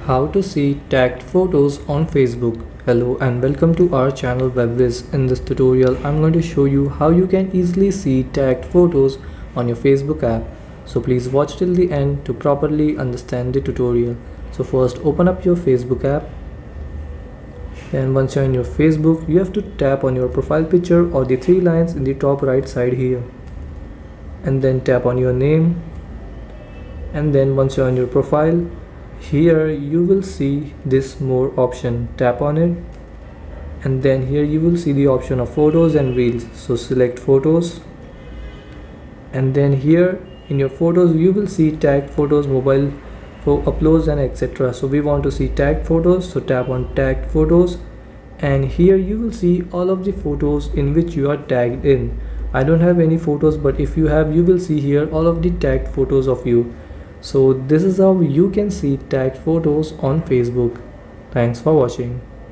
How to see tagged photos on Facebook. Hello and welcome to our channel Whizz. In this tutorial I'm going to show you how you can easily see tagged photos on your Facebook app. So please watch till the end to properly understand the tutorial. So first open up your Facebook app. Then once you're in your Facebook, you have to tap on your profile picture or the three lines in the top right side here. And then tap on your name. And then once you're on your profile, here you will see this more option. Tap on it, and then here you will see the option of photos and reels. So select photos, and then here in your photos you will see tagged photos, mobile for uploads and etc. So we want to see tagged photos, so tap on tagged photos, and here you will see all of the photos in which you are tagged in. I don't have any photos, but if you have, you will see here all of the tagged photos of you. So this is how you can see tagged photos on Facebook. Thanks for watching.